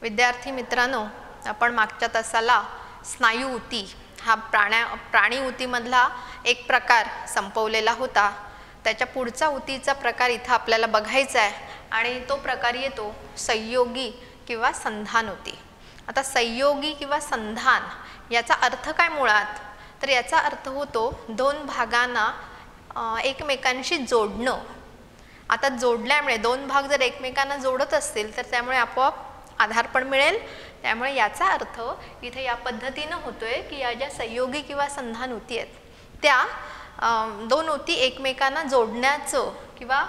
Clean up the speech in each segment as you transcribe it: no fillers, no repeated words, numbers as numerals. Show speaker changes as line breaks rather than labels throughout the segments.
विद्यार्थी मित्रांनो, आपण मागच्या तासाला स्नायू ऊती हा प्राणी ऊतीमधला एक प्रकार संपवलेला होता। त्याच्या पुढचा ऊतीचा प्रकार इथं आपल्याला बघायचा आहे आणि तो प्रकार येतो संयोगी किंवा संधान ऊती। आता संयोगी किंवा संधान याचा अर्थ काय मुळात, तर याचा अर्थ होतो दोन भागांना एकमेकांशी जोडणं। आता जोडल्यामुळे दोन भाग जर एकमेकांना जोडत असतील तर त्यामुळे आपोआप आधार पण मिळेल। त्यामुळे याचा अर्थ इथे या पद्धतीने होतोय की या ज्या संयोगी किंवा संधान ऊती आहेत त्या दोन ऊती एकमेकांना जोडण्याचं किंवा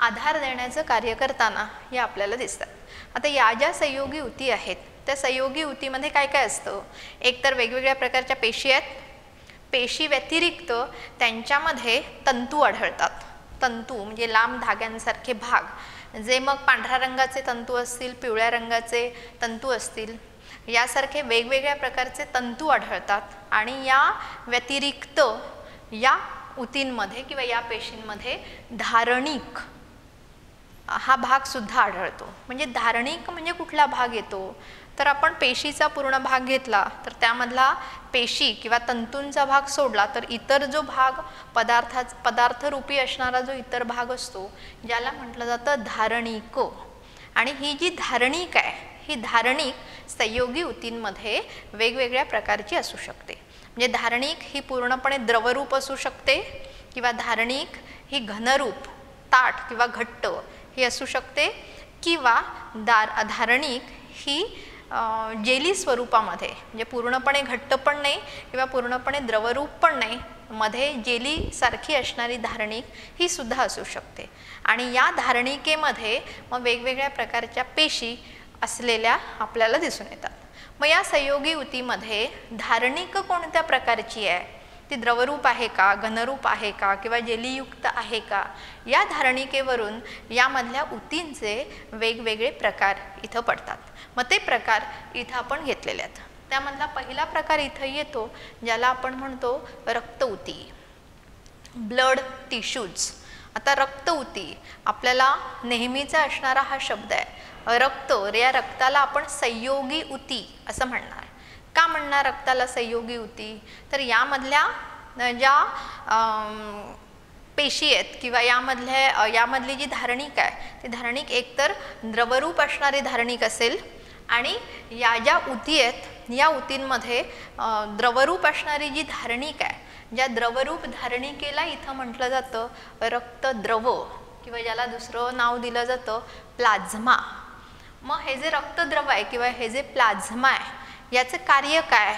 आधार देण्याचं कार्य करताना या आपल्याला दिसतात। आता या ज्या संयोगी ऊती आहेत त्या संयोगी ऊतीमध्ये काय काय असतं, एकतर वेगवेगळ्या प्रकारच्या पेशी आहेत, पेशी व्यतिरिक्त त्यांच्यामध्ये तंतू आढळतात। तंतू म्हणजे लांब धाग्यांसारखे भाग, जे मग पांढऱ्या रंगाचे तंतू असतील, पिवळ्या रंगाचे तंतू असतील, यासारखे वेगवेगळ्या प्रकारचे तंतू आढळतात। आणि या व्यतिरिक्त या ऊतींमध्ये किंवा या पेशींमध्ये धारणिक हा भाग सुद्धा आढळतो। म्हणजे धारणिक म्हणजे कुठला भाग येतो, तर आपण पेशीचा पूर्ण भाग घेतला तर त्यामधला पेशी किंवा तंतूंचा भाग सोडला तर इतर जो भाग पदार्थरूपी असणारा जो इतर भाग असतो ज्याला म्हटलं जातं धारणिक। आणि ही जी धारणिक आहे ही धारणिक संयोगी ऊतींमध्ये वेगवेगळ्या प्रकारची असू शकते। म्हणजे धारणिक ही पूर्णपणे द्रवरूप असू शकते किंवा धारणिक ही घनरूप ताठ किंवा घट्ट ही असू शकते, किंवा धारणिक ही जेली स्वरूपामध्ये म्हणजे पूर्णपणे घट्ट पण नाही किंवा पूर्णपणे द्रवरूप पण नाही, मध्ये जेली सारखी असणारी धारणिक ही सुद्धा असू शकते। आणि या धारणिकेमध्ये मग वेगवेगळ्या प्रकारच्या पेशी असलेल्या आपल्याला दिसून येतात। मग या संयोगी ऊतीमध्ये धारणिक कोणत्या प्रकारची आहे, ती द्रवरूप आहे का, घनरूप आहे का किंवा जेलीयुक्त आहे का, या धारणिकेवरून यामधल्या ऊतींचे वेगवेगळे प्रकार इथं पडतात। मग ते प्रकार इथं आपण घेतलेले आहेत। त्यामधला पहिला प्रकार इथं येतो ज्याला आपण म्हणतो रक्त ऊती, ब्लड टिश्यूज। आता रक्त ऊती आपल्याला नेहमीचा असणारा हा शब्द आहे रक्त। या रक्ताला आपण संयोगी ऊती असं म्हणणार। का म्हणणार रक्ताला संयोगी ऊती, तर यामधल्या ज्या पेशी आहेत किंवा यामधली जी धारणिक आहे ती धारणिक एकतर द्रवरूप असणारी धारणिक असेल, आणि या ज्या ऊती आहेत या ऊतींमध्ये द्रवरूप असणारी जी धारणिक आहे, ज्या द्रवरूप धारणिकेला इथं म्हटलं जातं रक्तद्रव किंवा ज्याला दुसरं नाव दिलं जातं प्लाझ्मा। मग हे जे रक्तद्रव आहे किंवा हे जे प्लाझ्मा आहे याचं कार्य काय,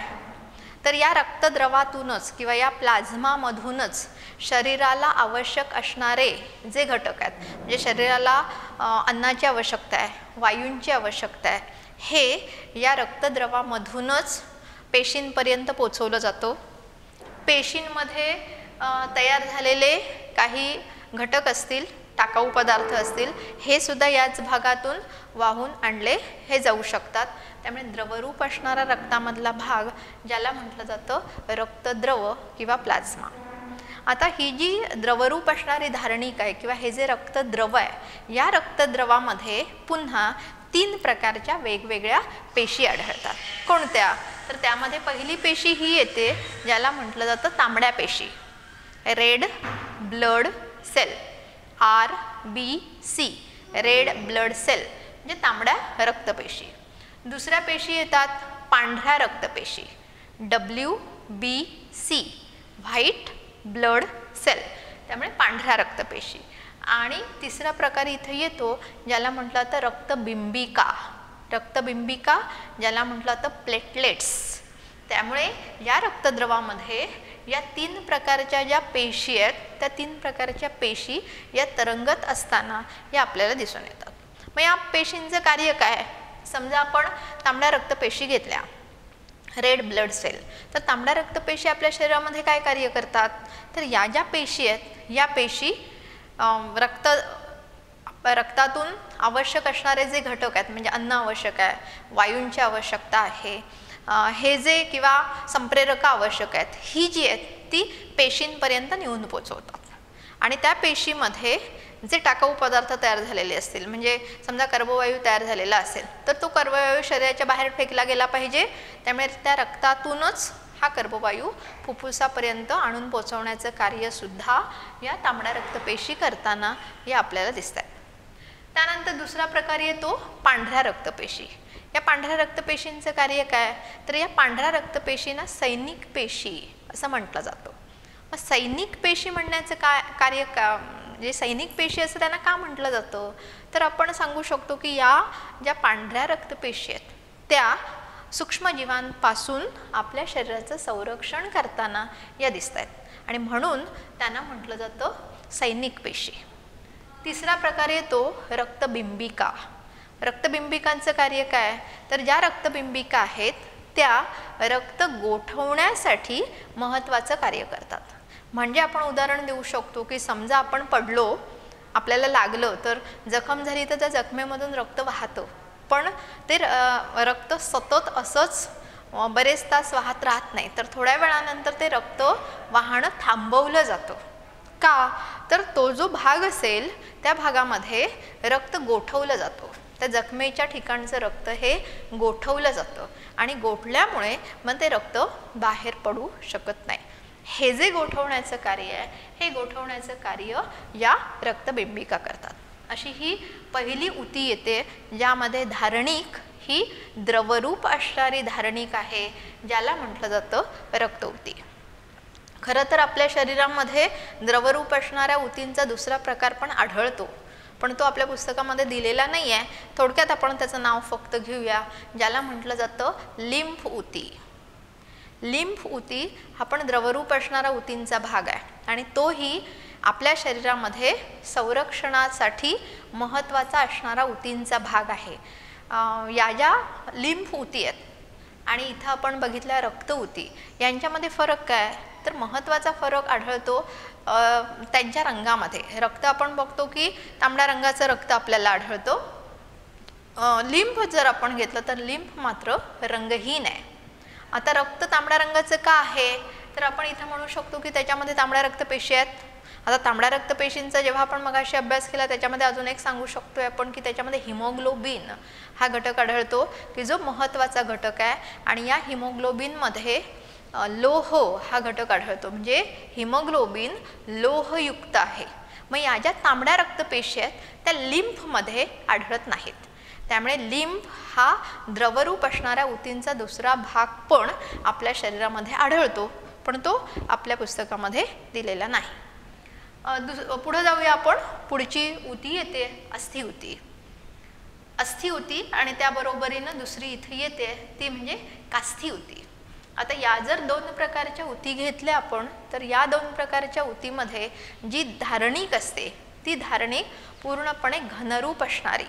तर या रक्तद्रवातूनच किंवा या प्लाझ्मामधूनच शरीराला आवश्यक असणारे जे घटक आहेत, म्हणजे शरीराला अन्नाची आवश्यकता आहे, वायूंची आवश्यकता आहे, हे या रक्तद्रवामधूनच पेशींपर्यंत पोचवलं जातं। पेशींमध्ये तयार झालेले काही घटक असतील, टाकाऊ पदार्थ असतील, हे सुद्धा याच भागातून वाहून आणले हे जाऊ शकतात। त्यामुळे द्रवरूप असणारा रक्तामधला भाग ज्याला म्हटलं जातं रक्तद्रव किंवा प्लाझ्मा। आता ही जी द्रवरूप असणारी धारणिक आहे किंवा हे जे रक्तद्रव आहे या रक्तद्रवामध्ये पुन्हा 3 प्रकारच्या वेगवेगळ्या पेशी आढळतात। कोणत्या, तर त्यामध्ये पहिली पेशी ही येते ज्याला म्हटलं जातं तांबड्या पेशी, red blood cell, RBC, red blood cell म्हणजे तांबड्या रक्तपेशी। दुसऱ्या पेशी येतात पांढऱ्या रक्तपेशी, WBC, व्हाईट ब्लड सेल, त्यामुळे पांढऱ्या रक्तपेशी। आणि तिसरा प्रकार इथे येतो ज्याला म्हटलं जातं रक्तबिंबिका, रक्तबिंबिका ज्याला म्हटलं जातं प्लेटलेट्स। त्यामुळे या रक्तद्रवामध्ये या 3 प्रकारच्या ज्या पेशी आहेत त्या 3 प्रकारच्या पेशी या तरंगत असताना या आपल्याला दिसून येतात। मग या पेशींचं कार्य काय, समजा आपण तांबड्या रक्तपेशी घेतल्या, रेड ब्लड सेल, तर तांबड्या रक्तपेशी आपल्या शरीरामध्ये काय कार्य करतात, तर या ज्या पेशी आहेत या पेशी रक्तातून आवश्यक असणारे जे घटक आहेत, म्हणजे अन्न आवश्यक आहे, वायूंची आवश्यकता आहे, हे जे किंवा संप्रेरक आवश्यक आहेत, ही जी आहेत ती पेशींपर्यंत नेऊन पोचवतात। आणि त्या पेशीमध्ये जे टाकाऊ पदार्थ तयार झालेले असतील, म्हणजे समजा कर्बवायू तयार झालेला असेल तर तो कर्बवायू शरीराच्या बाहेर फेकला गेला पाहिजे. त्यामुळे त्या रक्तातूनच हा कर्बवायू फुफ्फुसापर्यंत आणून पोचवण्याचं कार्यसुद्धा या तांबड्या रक्तपेशी करताना या आपल्याला दिसतात. त्यानंतर दुसरा प्रकार येतो पांढऱ्या रक्तपेशी. या पांढऱ्या रक्तपेशींचं कार्य काय, तर या पांढऱ्या रक्तपेशींना सैनिक पेशी असं म्हटलं जातं. मग सैनिक पेशी म्हणण्याचं कार्य म्हणजे सैनिक पेशी असं त्यांना का म्हटलं जातं, तर आपण सांगू शकतो की या ज्या पांढऱ्या रक्तपेशी आहेत त्या सूक्ष्मजीवांपासून आपल्या शरीराचं संरक्षण करताना या दिसत आहेत आणि म्हणून त्यांना म्हटलं जातं सैनिक पेशी. तिसरा प्रकार येतो रक्तबिंबिका. रक्तबिंबिकांचं कार्य काय, तर ज्या रक्तबिंबिका आहेत त्या रक्त गोठवण्यासाठी महत्त्वाचं कार्य करतात. म्हणजे आपण उदाहरण देऊ शकतो की समजा आपण पडलो, आपल्याला लागलं तर जखम झाली तर त्या जखमेमधून रक्त वाहतं, पण ते रक्त सतत असंच बरेच तास वाहत राहत नाही, तर थोड्या वेळानंतर ते रक्त वाहणं थांबवलं जातं. का, तर तो जो भाग असेल त्या भागामध्ये रक्त गोठवलं जातं. त्या जखमेच्या ठिकाणचं रक्त हे गोठवलं जातं आणि गोठल्यामुळे मग ते रक्त बाहेर पडू शकत नाही. हे जे गोठवण्याचं कार्य आहे, हे गोठवण्याचं कार्य या रक्तबिंबिका करतात. अशी ही पहिली ऊती येते, ज्यामध्ये धारणिक ही द्रवरूप असणारी धारणिक आहे, ज्याला म्हटलं जातं रक्तऊती. खरं तर आपल्या शरीरामध्ये द्रवरूप असणाऱ्या ऊतींचा दुसरा प्रकार पण आढळतो, पण तो आपल्या पुस्तकामध्ये दिलेला नाही आहे. थोडक्यात आपण त्याचं नाव फक्त घेऊया, ज्याला म्हटलं जातं लिम्फ ऊती. लिम्फ ऊती हा पण द्रवरूप असणारा ऊतींचा भाग आहे आणि तोही आपल्या शरीरामध्ये संरक्षणासाठी महत्त्वाचा असणारा ऊतींचा भाग आहे. या ज्या लिम्फ ऊती आहेत आणि इथं आपण बघितल्या रक्तऊती, यांच्यामध्ये फरक काय, तर महत्त्वाचा फरक आढळतो त्यांच्या रंगामध्ये. रक्त आपण बघतो की तांबड्या रंगाचं रक्त आपल्याला आढळतो. लिम्फ जर आपण घेतलं तर लिम्फ मात्र रंगहीन आहे. आता रक्त तांबड्या रंगाचं का आहे, तर आपण इथं म्हणू शकतो की त्याच्यामध्ये तांबड्या रक्तपेशी आहेत. आता तांबड्या रक्तपेशींचा जेव्हा आपण मगाशी अभ्यास केला त्याच्यामध्ये अजून एक सांगू शकतो आपण की त्याच्यामध्ये हिमोग्लोबिन हा घटक आढळतो की जो महत्त्वाचा घटक आहे आणि या हिमोग्लोबिनमध्ये लोह हा घटक आढळतो, म्हणजे हिमोग्लोबिन लोहयुक्त आहे. मग या ज्या तांबड्या रक्तपेशी आहेत त्या लिम्फमध्ये आढळत नाहीत. त्यामुळे लिम्फ हा द्रवरूप असणाऱ्या ऊतींचा दुसरा भाग पण आपल्या शरीरामध्ये आढळतो, पण तो आपल्या पुस्तकामध्ये दिलेला नाही. पुढे जाऊया आपण. पुढची ऊती येते अस्थिऊती. अस्थिऊती आणि त्याबरोबरीनं दुसरी इथे येते ती म्हणजे कास्थिऊती. आता या जर दोन प्रकारच्या ऊती घेतल्या आपण तर या दोन प्रकारच्या ऊतीमध्ये जी धारणिक असते ती धारणिक पूर्णपणे घनरूप असणारी,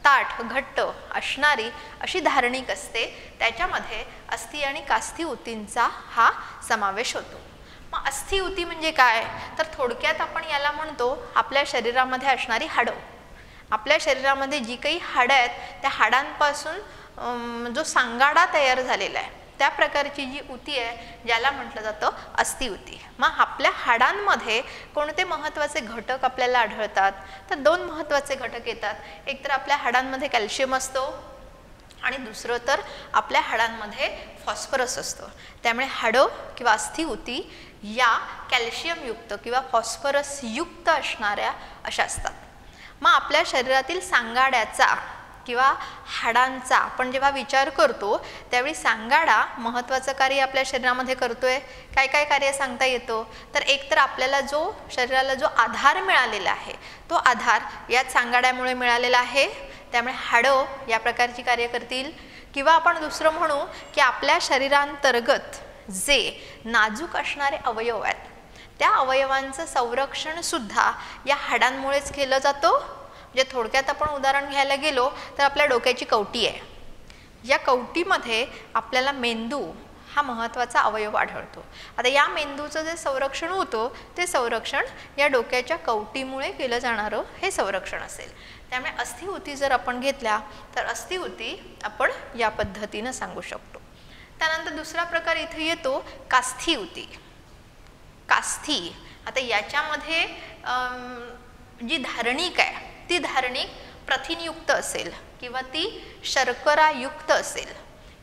ताठ घट्ट असणारी अशी धारणिक असते. त्याच्यामध्ये अस्थि आणि कास्थी ऊतींचा हा समावेश होतो. मग अस्थिऊती म्हणजे काय, तर थोडक्यात आपण याला म्हणतो आपल्या शरीरामध्ये असणारी हाडं. आपल्या शरीरामध्ये जी काही हाडं आहेत त्या हाडांपासून जो सांगाडा तयार झालेला आहे त्या प्रकारची जी ऊती आहे ज्याला म्हटलं जातं अस्थिऊती. मग आपल्या हाडांमध्ये कोणते महत्त्वाचे घटक आपल्याला आढळतात, तर दोन महत्त्वाचे घटक येतात. एक तर आपल्या हाडांमध्ये कॅल्शियम असतो आणि दुसरं तर आपल्या हाडांमध्ये फॉस्फरस असतं. त्यामुळे हाडं किंवा अस्थिऊती या कॅल्शियमयुक्त किंवा फॉस्फरसयुक्त असणाऱ्या अशा असतात. मग आपल्या शरीरातील सांगाड्याचा किंवा हाडांचा आपण जेव्हा विचार करतो त्यावेळी सांगाडा महत्त्वाचं कार्य आपल्या शरीरामध्ये करतोय. काय काय कार्य सांगता येतो, तर एक तर आपल्याला जो शरीराला जो आधार मिळालेला आहे तो आधार याच सांगाड्यामुळे मिळालेला आहे. त्यामुळे हाडं या प्रकारची कार्य करतील. किंवा आपण दुसरं म्हणू की आपल्या शरीरांतर्गत जे नाजूक असणारे अवयव आहेत त्या अवयवांचं संरक्षणसुद्धा या हाडांमुळेच केलं जातं. म्हणजे थोडक्यात आपण उदाहरण घ्यायला गेलो तर आपल्या डोक्याची कवटी आहे. या कवटीमध्ये आपल्याला मेंदू हा महत्त्वाचा अवयव आढळतो. आता या मेंदूचं जे संरक्षण होतं ते संरक्षण या डोक्याच्या कवटीमुळे केलं जाणारं हे संरक्षण असेल. त्यामुळे अस्थिऊती जर आपण घेतल्या तर अस्थिऊती आपण या पद्धतीनं सांगू शकतो. त्यानंतर दुसरा प्रकार इथे येतो कास्थिऊती. कास्थी आता याच्यामध्ये जी धारणिक आहे ती धारणिक प्रथिनयुक्त असेल किंवा ती शर्करायुक्त असेल.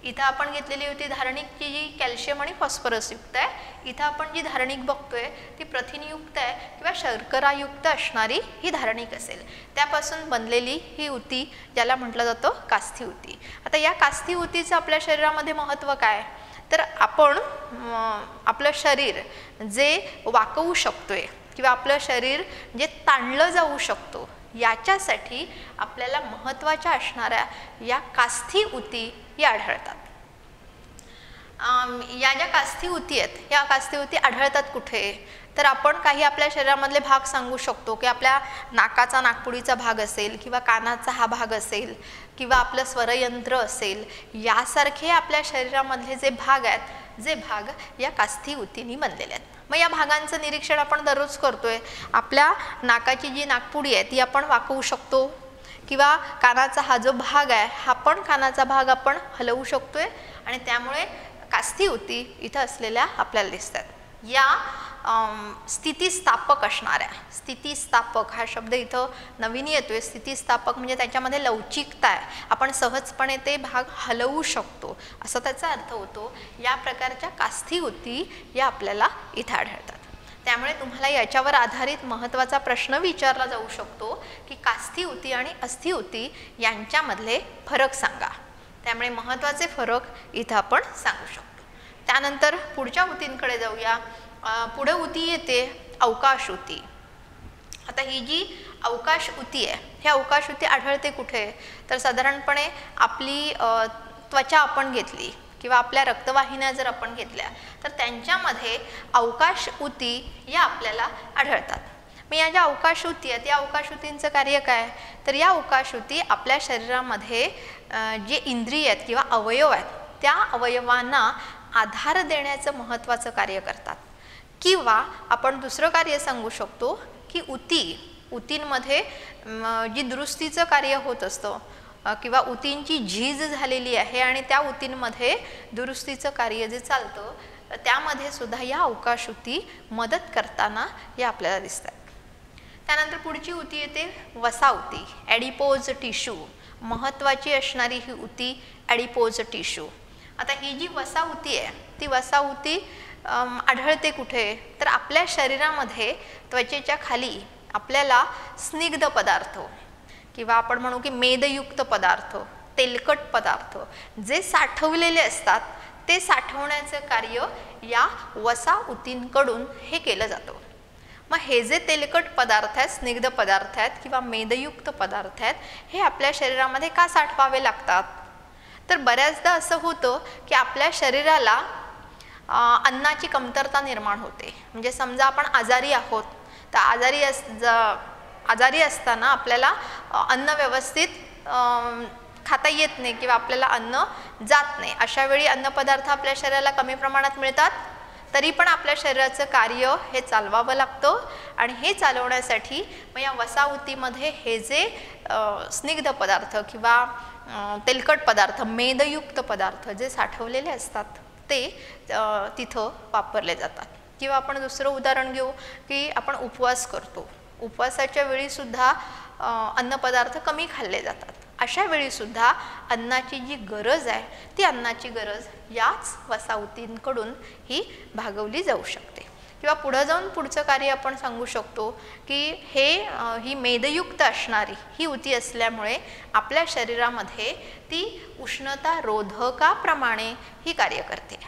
इथं आपण घेतलेली होती धारणिकची जी कॅल्शियम आणि फॉस्फरस युक्त आहे. इथं आपण जी धारणिक बघतोय ती प्रथिनयुक्त आहे किंवा शर्करायुक्त असणारी ही धारणिक असेल. त्यापासून बनलेली ही उती ज्याला म्हटलं जातं कास्थी उती. आता या कास्थी उतीचं आपल्या शरीरामध्ये महत्त्व काय, तर आपण आपलं शरीर जे वाकवू शकतोय किंवा आपलं शरीर जे ताणलं जाऊ शकतो याच्यासाठी आपल्याला महत्त्वाच्या असणाऱ्या या कास्थी उती या आढळतात. या ज्या कास्थी उती आहेत या कास्थी उती आढळतात कुठे, तर आपण काही आपल्या शरीरामधले भाग सांगू शकतो की आपल्या नाकाचा नाकपुडीचा भाग असेल किंवा कानाचा हा भाग असेल किंवा आपलं स्वरयंत्र असेल, यासारखे आपल्या शरीरामधले जे भाग आहेत जे भाग या कास्थी उतींनी बनलेले आहेत. मग या भागांचं निरीक्षण आपण दररोज करतोय. आपल्या नाकाची जी नाकपुडी आहे ती आपण वाकवू शकतो किंवा कानाचा हा जो भाग आहे हा पण कानाचा भाग आपण हलवू शकतोय आणि त्यामुळे कास्थी उती इथं असलेल्या आपल्याला दिसतात. या स्थितिस्थापक असणाऱ्या, स्थितिस्थापक हा शब्द इथं नवीन येतोय. स्थितिस्थापक म्हणजे त्याच्यामध्ये लवचिकता आहे, आपण सहजपणे ते भाग हलवू शकतो असा त्याचा अर्थ होतो. या प्रकारच्या कास्थी उती या आपल्याला इथं आढळतात. त्यामुळे तुम्हाला याच्यावर आधारित महत्त्वाचा प्रश्न विचारला जाऊ शकतो की कास्थी उती आणि अस्थी उती यांच्यामधले फरक सांगा. त्यामुळे महत्त्वाचे फरक इथं आपण सांगू शकतो. त्यानंतर पुढच्या उतींकडे जाऊया. पुढे उती येते अवकाश उती. आता ही जी अवकाश उती आहे ही अवकाश उती आढळते कुठे, तर साधारणपणे आपली त्वचा आपण घेतली किंवा आपल्या रक्तवाहिन्या जर आपण घेतल्या तर त्यांच्यामध्ये अवकाश उती या आपल्याला आढळतात. मग या ज्या अवकाश उती आहेत या अवकाश उतींचं कार्य काय, तर या अवकाश उती आपल्या शरीरामध्ये जे इंद्रिय आहेत किंवा अवयव आहेत त्या अवयवांना आधार देण्याचं महत्त्वाचं कार्य करतात. किंवा आपण दुसरं कार्य सांगू शकतो की उतींमध्ये जी दुरुस्तीचं कार्य होत असतं किंवा उतींची झीज झालेली आहे आणि त्या उतींमध्ये दुरुस्तीचं कार्य जे चालतं त्यामध्ये सुद्धा या अवकाश उती मदत करताना या आपल्याला दिसतात. त्यानंतर पुढची उती येते वसा उती, ॲडिपोज टिश्यू. महत्त्वाची असणारी ही उती ॲडिपोज टिश्यू. आता ही जी वसा उती आहे ती वसा उती आढळते कुठे, तर आपल्या शरीरामध्ये त्वचेच्या खाली आपल्याला स्निग्ध पदार्थ किंवा आपण म्हणू की मेदयुक्त पदार्थ, तेलकट पदार्थ जे साठवलेले असतात ते साठवण्याचं कार्य या वसा उतींकडून हे केलं जातं. मग हे जे तेलकट पदार्थ आहेत, स्निग्ध पदार्थ आहेत किंवा मेदयुक्त पदार्थ आहेत हे आपल्या शरीरामध्ये का साठवावे लागतात, तर बऱ्याचदा असं होतं की आपल्या शरीराला अन्नाची कमतरता निर्माण होते. म्हणजे समजा आपण आजारी आहोत तर आजारी असताना आपल्याला अन्न व्यवस्थित खाता येत नाही किंवा आपल्याला अन्न जात नाही. अशा वेळी अन्नपदार्थ आपल्या शरीराला कमी प्रमाणात मिळतात तरी पण आपल्या शरीराचं कार्य हे चालवावं लागतं आणि हे चालवण्यासाठी मग या वसा उतीमध्ये हे जे स्निग्ध पदार्थ किंवा तेलकट पदार्थ, मेदयुक्त पदार्थ जे साठवलेले असतात ते तिथं वापरले जातात. किंवा आपण दुसरं उदाहरण घेऊ की आपण उपवास करतो. उपवासाच्या वेळीसुद्धा अन्नपदार्थ कमी खाल्ले जातात. अशा वेळीसुद्धा अन्नाची जी गरज आहे ती अन्नाची गरज याच वसाउतींकडून ही भागवली जाऊ शकते. किंवा पुढं जाऊन पुढचं कार्य आपण सांगू शकतो की ही मेदयुक्त असणारी ही उती असल्यामुळे आपल्या शरीरामध्ये ती उष्णता रोधकाप्रमाणे ही कार्य करते.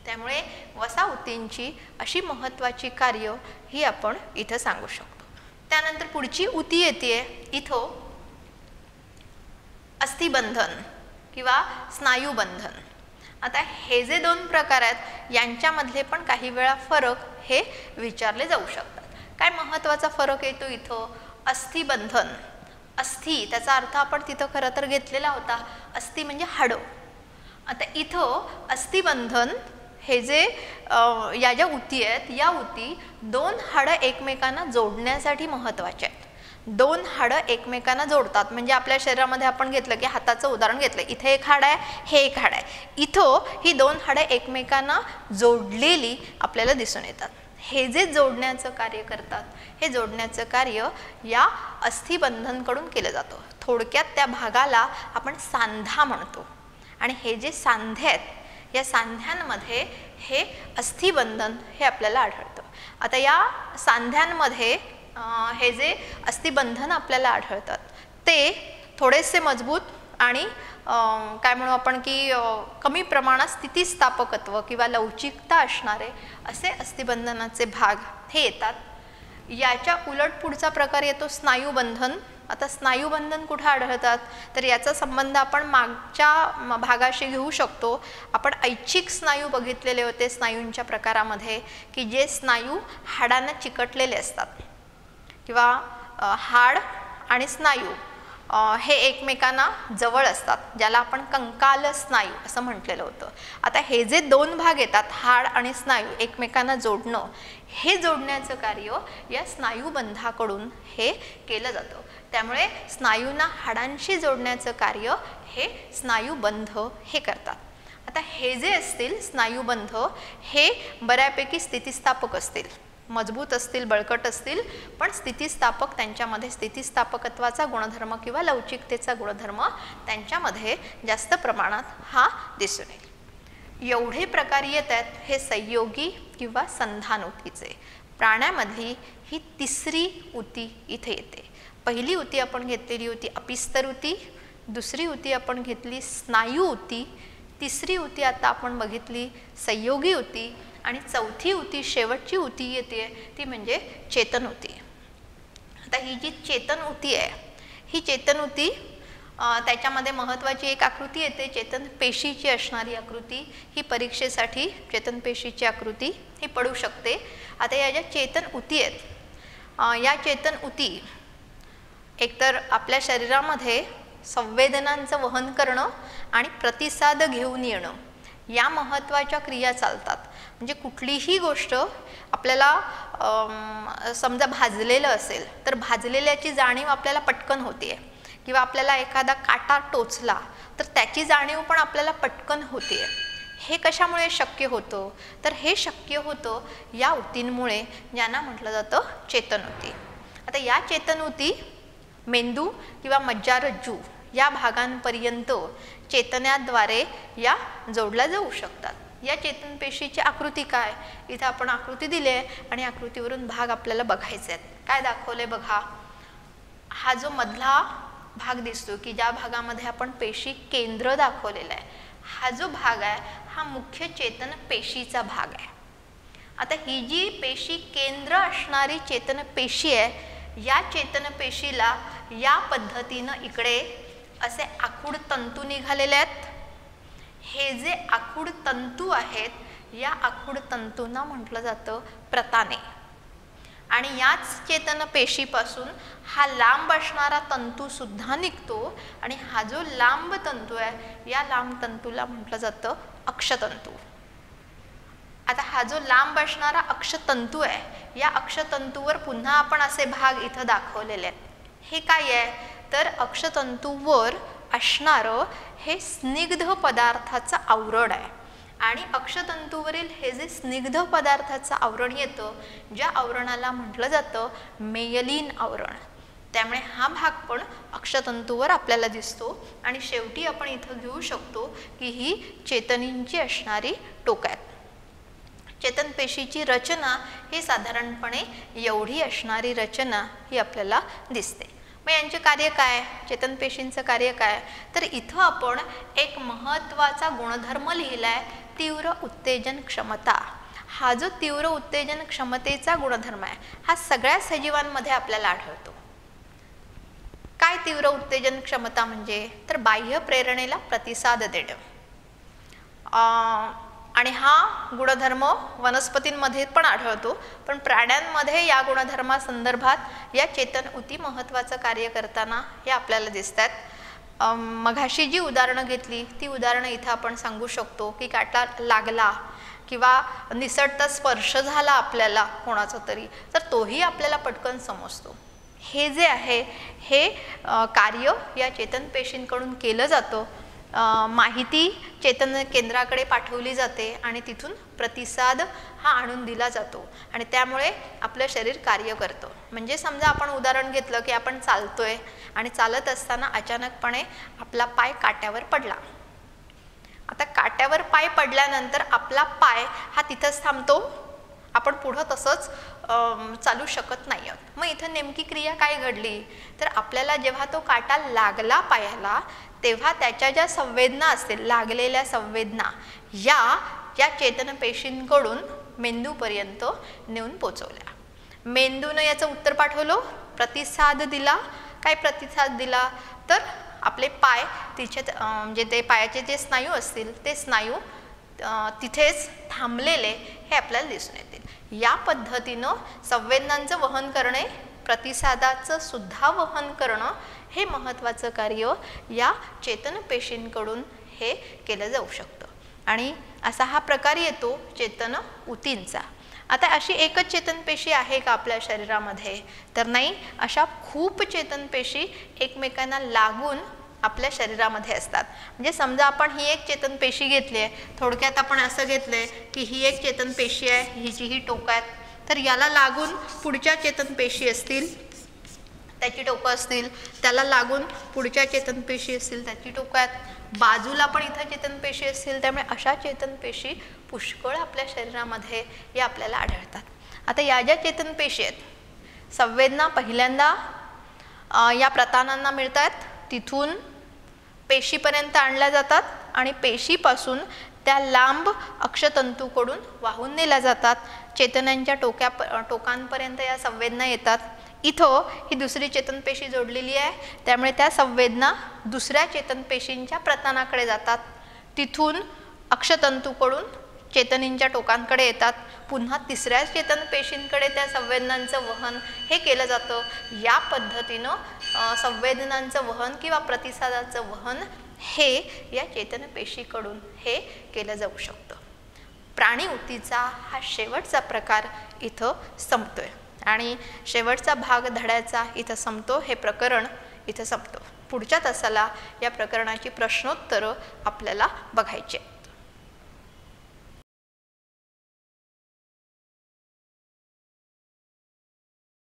त्यामुळे वसाउतींची अशी महत्त्वाची कार्य ही आपण इथं सांगू शकतो. त्यानंतर पुढची उती येते इथं अस्थिबंधन किंवा स्नायुबंधन. आता हे जे दोन प्रकार आहेत यांच्यामधले पण काही वेळा फरक हे विचारले जाऊ शकतात. काय महत्त्वाचा फरक येतो इथं? अस्थिबंधन. अस्थि त्याचा अर्थ आपण तिथं खरं तर घेतलेला होता. अस्थि म्हणजे हाडं. आता इथं अस्थिबंधन हे जे या ज्या उती आहेत या उती दोन हाडं एकमेकांना जोडण्यासाठी महत्त्वाचे आहेत. दोन हाडं एकमेकांना जोडतात. म्हणजे आपल्या शरीरामध्ये आपण घेतलं की हाताचं उदाहरण घेतलं, इथे एक हाड आहे, हे एक हाड आहे. इथं ही दोन हाडं एकमेकांना जोडलेली आपल्याला दिसून येतात. हे जे जोडण्याचं कार्य करतात, हे जोडण्याचं कार्य या अस्थिबंधनकडून केलं जातं. थोडक्यात त्या भागाला आपण सांधा म्हणतो. आणि हे जे सांधे आहेत, या सांध्यांमध्ये हे अस्थिबंधन हे आपल्याला आढळतं. आता या सांध्यांमध्ये हे जे अस्थिबंधन आपल्याला आढळतात ते थोडेसे मजबूत आणि काय म्हणू आपण की कमी प्रमाणात स्थितिस्थापकत्व किंवा लवचिकता असणारे असे अस्थिबंधनाचे भाग हे येतात. याच्या उलट पुढचा प्रकार येतो स्नायुबंधन. आता स्नायुबंधन कुठे आढळतात तर याचा संबंध आपण मागच्या भागाशी घेऊ शकतो. आपण ऐच्छिक स्नायू बघितलेले होते स्नायूंच्या प्रकारामध्ये की जे स्नायू हाडांना चिकटलेले असतात किंवा हाड आणि स्नायू हे एकमेकांना जवळ असतात, ज्याला आपण कंकाल स्नायू असं म्हटलेलं होतं. आता हे जे दोन भाग येतात हाड आणि स्नायू एकमेकांना जोडणं, हे जोडण्याचं कार्य या स्नायुबंधाकडून हे केलं जातं. त्यामुळे स्नायूंना हाडांशी जोडण्याचं कार्य हे स्नायुबंध हे करतात. आता हे जे असतील स्नायुबंध हे बऱ्यापैकी स्थितिस्थापक असतील, मजबूत असतील, बळकट असतील, पण स्थितिस्थापक त्यांच्यामध्ये स्थितिस्थापकत्वाचा गुणधर्म किंवा लवचिकतेचा गुणधर्म त्यांच्यामध्ये जास्त प्रमाणात हा दिसून येईल. एवढे प्रकार येत आहेत हे संयोगी किंवा संधान ऊतीचे. प्राण्यामधली ही तिसरी ऊती इथे येते. पहिली ऊती आपण घेतलेली होती अपिस्तर ऊती, दुसरी ऊती आपण घेतली स्नायू ऊती, तिसरी ऊती आता आपण बघितली संयोगी ऊती आणि चौथी ऊती शेवटची ऊती येते ती म्हणजे चेतन ऊती. आता ही जी चेतन ऊती आहे ही चेतन ऊती त्याच्यामध्ये महत्त्वाची एक आकृती येते चेतन पेशीची असणारी आकृती. ही परीक्षेसाठी चेतन पेशीची आकृती ही पडू शकते. आता या ज्या चेतन ऊती आहेत या चेतन ऊती एकतर आपल्या शरीरामध्ये संवेदनांचं वहन करणं आणि प्रतिसाद घेऊन येणं या महत्त्वाच्या क्रिया चालतात. म्हणजे कुठलीही गोष्ट आपल्याला समजा भाजलेलं असेल तर भाजलेल्याची जाणीव आपल्याला पटकन होते किंवा आपल्याला एखादा काटा टोचला तर त्याची जाणीव पण आपल्याला पटकन होते. हे कशामुळे शक्य होतं तर हे शक्य होतं या ऊतींमुळे, ज्यांना म्हटलं जातं चेतन ऊती. आता या चेतन ऊती मेंदू किंवा मज्जारज्जू या भागांपर्यंत चेतनाद्वारे या जोडल्या जाऊ शकतात. या चेतन पेशीची आकृती काय, इथे आपण आकृती दिली आहे आणि आकृतीवरून भाग आपल्याला बघायचे आहेत. काय दाखवले बघा, हा जो मधला भाग दिसतो की ज्या भागामध्ये आपण पेशी केंद्र दाखवलेला आहे, हा जो भाग आहे हा मुख्य चेतन पेशीचा भाग आहे. आता ही जी पेशी केंद्र असणारी चेतन पेशी आहे या चेतन पेशीला या पद्धतीनं इकडे असे आखूड तंतू निघालेले आहेत. हे जे आखूड तंतू आहेत या आखूड तंतूंना म्हटलं जातं प्रताने. आणि याच चेतन पेशीपासून हा लांब असणारा तंतू सुद्धा निघतो आणि हा जो लांब तंतू आहे या लांब तंतूला म्हटलं जातं अक्षतंतू. आता हा जो लांब असणारा अक्षतंतू आहे या अक्षतंतूवर पुन्हा आपण असे भाग इथं दाखवलेले आहेत. हे काय आहे तर अक्षतंतूवर असणारं हे स्निग्ध पदार्थाचं आवरण आहे. आणि अक्षतंतूवरील हे जे स्निग्ध पदार्थाचं आवरण येतं ज्या आवरणाला म्हटलं जातं मेयलिन आवरण. त्यामुळे हा भाग पण अक्षतंतूवर आपल्याला दिसतो. आणि शेवटी आपण इथं घेऊ शकतो की ही चेतनींची असणारी टोकं आहेत. चेतन पेशीची रचना ही साधारणपणे एवढी असणारी रचना ही आपल्याला दिसते. मग यांचे कार्य काय, चेतन पेशींचं कार्य काय तर इथं आपण एक महत्त्वाचा गुणधर्म लिहिला आहे तीव्र उत्तेजन क्षमता. हा जो तीव्र उत्तेजन क्षमतेचा गुणधर्म आहे हा सगळ्या सजीवांमध्ये आपल्याला आढळतो. काय तीव्र उत्तेजन क्षमता म्हणजे तर बाह्य प्रेरणेला प्रतिसाद देणं. आणि हा गुणधर्म वनस्पतींमध्ये पण आढळतो, पण प्राण्यांमध्ये या गुणधर्मासंदर्भात या चेतन ऊती महत्त्वाचं कार्य करताना हे आपल्याला दिसतात. मघाशी जी उदाहरणं घेतली ती उदाहरणं इथं आपण सांगू शकतो की काटा लागला किंवा निसटता स्पर्श झाला आपल्याला कोणाचा तरी तर तोही आपल्याला पटकन समजतो. हे जे आहे हे कार्य या चेतन पेशींकडून केलं जातं. माहिती चेतन केंद्राकडे पाठवली जाते आणि तिथून प्रतिसाद हा आणून दिला जातो आणि त्यामुळे आपलं शरीर कार्य करतं. म्हणजे समजा आपण उदाहरण घेतलं की आपण चालतोय आणि चालत असताना अचानकपणे आपला पाय काट्यावर पडला. आता काट्यावर पाय पडल्यानंतर आपला पाय हा तिथंच थांबतो, आपण पुढं तसंच चालू शकत नाही आहोत. मग इथं नेमकी क्रिया काय घडली तर आपल्याला जेव्हा तो काटा लागला पायाला तेव्हा त्याच्या ज्या संवेदना असतील, लागलेल्या संवेदना या चेतनपेशींकडून मेंदूपर्यंत नेऊन पोचवल्या. मेंदूनं याचं उत्तर पाठवलं, प्रतिसाद दिला. काय प्रतिसाद दिला तर आपले पाय तिथे म्हणजे ते पायाचे जे स्नायू असतील ते स्नायू तिथेच थांबलेले हे आपल्याला दिसून येतील. या पद्धतीनं संवेदनांचं वहन करणे, प्रतिसादाचं सुद्धा वहन करणं हे महत्त्वाचं कार्य या चेतनपेशींकडून हे केलं जाऊ शकतं आणि असा हा प्रकार येतो चेतन ऊतींचा. आता अशी एकच चेतनपेशी आहे का आपल्या शरीरामध्ये तर नाही, अशा खूप चेतनपेशी एकमेकांना लागून आपल्या शरीरामध्ये असतात. म्हणजे समजा आपण ही एक चेतनपेशी घेतली आहे, थोडक्यात आपण असं घेतलं आहे की ही एक चेतनपेशी आहे, हिची ही टोकं आहेत, तर याला लागून पुढच्या चेतनपेशी असतील त्याची टोकं असतील, त्याला लागून पुढच्या चेतनपेशी असतील त्याची टोकं आहेत, बाजूला पण इथं चेतनपेशी असतील. त्यामुळे अशा चेतनपेशी पुष्कळ आपल्या शरीरामध्ये या आपल्याला आढळतात. आता या ज्या चेतनपेशी आहेत, संवेदना पहिल्यांदा या प्रतानांना मिळतात, तिथून पेशीपर्यंत आणल्या जातात आणि पेशीपासून त्या लांब अक्षतंतूकडून वाहून नेल्या जातात. चेतनांच्या टोकांपर्यंत या संवेदना येतात. इथं ही दुसरी चेतनपेशी जोडलेली आहे, त्यामुळे त्या संवेदना दुसऱ्या चेतनपेशींच्या प्रतानाकडे जातात. तिथून अक्षतंतूकडून चेतनींच्या टोकांकडे येतात. पुन्हा तिसऱ्या चेतनपेशींकडे त्या संवेदनांचं वहन हे केलं जातं. या पद्धतीनं संवेदनांचं वहन किंवा प्रतिसादाचं वहन हे या चेतनपेशीकडून हे केलं जाऊ शकतं. प्राणी ऊतीचा हा शेवटचा प्रकार इथं संपतोय आणि शेवटचा भाग धड्याचा इथं संपतो. हे प्रकरण इथं संपतो. पुढच्या तासाला या प्रकरणाची प्रश्नोत्तरं आपल्याला बघायची.